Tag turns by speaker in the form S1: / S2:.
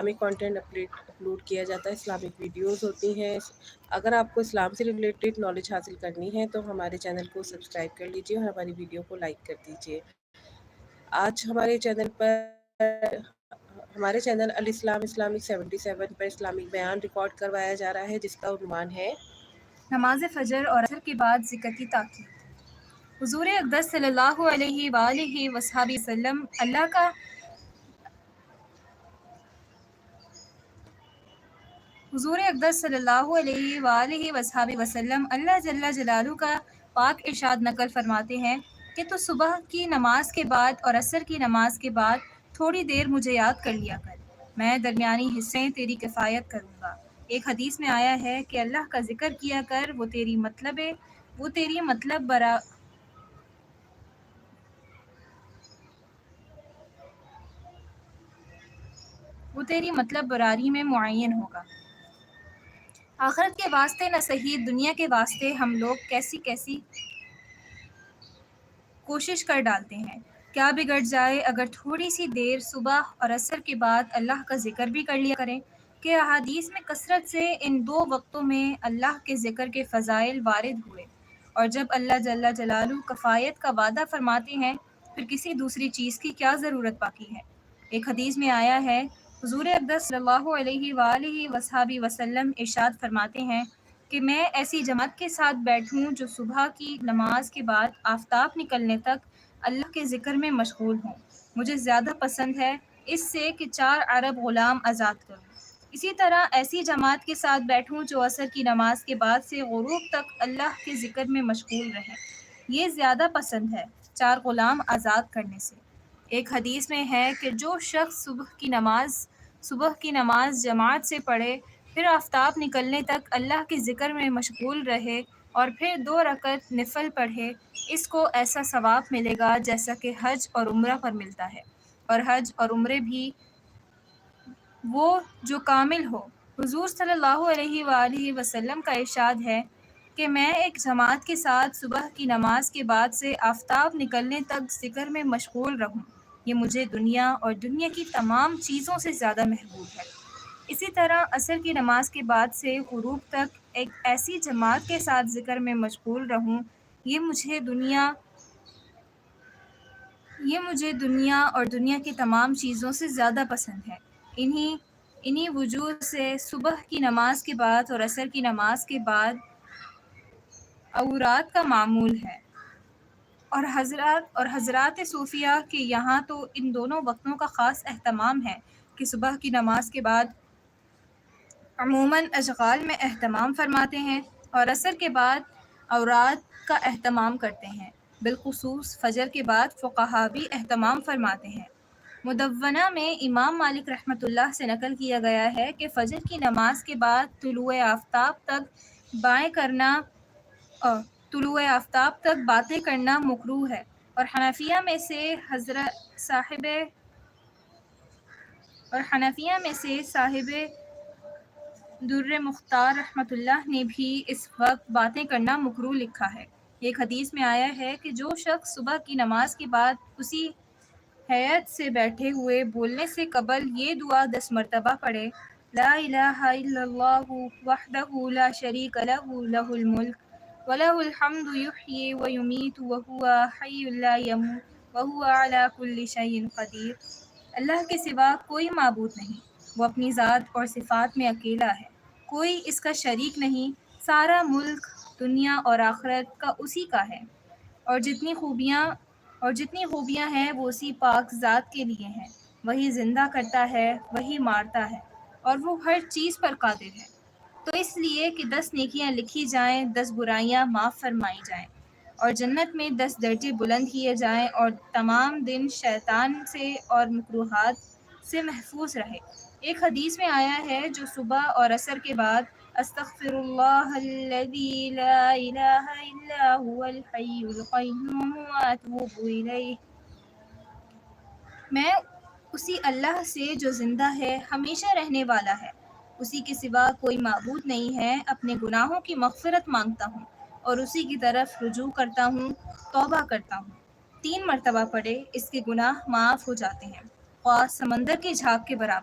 S1: Islamic content upload کیا جاتا ہے، اسلامک ویڈیوز ہوتی ہیں۔ اگر آپ کو اسلام سے ریلیٹڈ نالج حاصل کرنی ہے تو ہمارے چینل کو سبسکرائب کر لیجیے اور ہماری ویڈیو کو لائک کر دیجیے۔ آج ہمارے چینل الاسلام اسلامک 77 پر اسلامک بیان ریکارڈ کروایا جا رہا ہے، جس کا عنوان ہے
S2: نماز فجر اور عصر کے بعد ذکر کی تاکید۔ حضور اقدس صلی اللہ علیہ وآلہ وصحبہ وسلم اللہ جل جلالہ کا پاک ارشاد نقل فرماتے ہیں کہ تو صبح کی نماز کے بعد اور عصر کی نماز کے بعد تھوڑی دیر مجھے یاد کر لیا کر، میں درمیانی حصے تیری کفایت کروں گا۔ ایک حدیث میں آیا ہے کہ اللہ کا ذکر کیا کر، وہ تیری مطلب براری میں معین ہوگا۔ آخرت کے واسطے نہ صحیح، دنیا کے واسطے ہم لوگ کیسی کوشش کر ڈالتے ہیں۔ کیا بگڑ جائے اگر تھوڑی سی دیر صبح اور عصر کے بعد اللہ کا ذکر بھی کر لیا کریں کہ احادیث میں کثرت سے ان دو وقتوں میں اللہ کے ذکر کے فضائل وارد ہوئے، اور جب اللہ جل جلالہ کفایت کا وعدہ فرماتے ہیں پھر کسی دوسری چیز کی کیا ضرورت باقی ہے۔ ایک حدیث میں آیا ہے، حضور اقدس صلی اللہ علیہ وآلہ وصحبہ وسلم ارشاد فرماتے ہیں کہ میں ایسی جماعت کے ساتھ بیٹھوں جو صبح کی نماز کے بعد آفتاب نکلنے تک اللہ کے ذکر میں مشغول ہوں۔ مجھے زیادہ پسند ہے اس سے کہ 4 عرب غلام آزاد کروں۔ اسی طرح ایسی جماعت کے ساتھ بیٹھوں جو عصر کی نماز کے بعد سے غروب تک اللہ کے ذکر میں مشغول رہے۔ یہ زیادہ پسند ہے 4 غلام آزاد کرنے سے۔ ایک حدیث میں ہے کہ جو شخص صبح کی نماز جماعت سے پڑھے، پھر آفتاب نکلنے تک اللہ کے ذکر میں مشغول رہے اور پھر 2 رکعت نفل پڑھے، اس کو ایسا ثواب ملے گا جیسا کہ حج اور عمرہ پر ملتا ہے، اور حج اور عمرے بھی وہ جو کامل ہو۔ حضور صلی اللہ علیہ وآلہ وسلم کا ارشاد ہے کہ میں ایک جماعت کے ساتھ صبح کی نماز کے بعد سے آفتاب نکلنے تک ذکر میں مشغول رہوں، یہ مجھے دنیا اور دنیا کی تمام چیزوں سے زیادہ محبوب ہے۔ اسی طرح عصر کی نماز کے بعد سے غروب تک ایک ایسی جماعت کے ساتھ ذکر میں مشغول رہوں، یہ مجھے دنیا اور دنیا کی تمام چیزوں سے زیادہ پسند ہے۔ انہی وجوہ سے صبح کی نماز کے بعد اور عصر کی نماز کے بعد اوراد کا معمول ہے، اور حضرات صوفیہ کے یہاں تو ان دونوں وقتوں کا خاص اہتمام ہے کہ صبح کی نماز کے بعد عموماً اشغال میں اہتمام فرماتے ہیں اور عصر کے بعد اوراد کا اہتمام کرتے ہیں۔ بالخصوص فجر کے بعد فقہا بھی اہتمام فرماتے ہیں۔ مدونہ میں امام مالک رحمۃ اللہ سے نقل کیا گیا ہے کہ فجر کی نماز کے بعد طلوع آفتاب تک باتیں کرنا مکروہ ہے، اور حنفیہ میں سے صاحب در مختار رحمۃ اللہ نے بھی اس وقت باتیں کرنا مکروہ لکھا ہے۔ ایک حدیث میں آیا ہے کہ جو شخص صبح کی نماز کے بعد اسی ہیئت سے بیٹھے ہوئے بولنے سے قبل یہ دعا 10 مرتبہ پڑھے، لا الہ الا اللہ وحدہ لا شریک لہ لہ الملک ولہ الحمد یحیی ویمیت وہو حی لا یموت وہو علی کل شیء قدیر۔ اللہ کے سوا کوئی معبود نہیں، وہ اپنی ذات اور صفات میں اکیلا ہے، کوئی اس کا شریک نہیں، سارا ملک دنیا اور آخرت کا اسی کا ہے، اور جتنی خوبیاں ہیں وہ اسی پاک ذات کے لیے ہیں، وہی زندہ کرتا ہے، وہی مارتا ہے، اور وہ ہر چیز پر قادر ہے۔ تو اس لیے کہ 10 نیکیاں لکھی جائیں، 10 برائیاں معاف فرمائی جائیں، اور جنت میں 10 درجے بلند کیے جائیں، اور تمام دن شیطان سے اور مکروہات سے محفوظ رہے۔ ایک حدیث میں آیا ہے جو صبح اور عصر کے بعد استغفر اللہ الذی لا الہ الا هو الحی القیوم واتوب الیہ، میں اسی اللہ سے جو زندہ ہے، ہمیشہ رہنے والا ہے، اسی کے سوا کوئی معبود نہیں ہے، اپنے گناہوں کی مغفرت مانگتا ہوں اور اسی کی طرف رجوع کرتا ہوں، توبہ کرتا ہوں۔ 3 مرتبہ پڑھے، اس کے گناہ معاف ہو جاتے ہیں، خواہ سمندر کی جھاگ کے برابر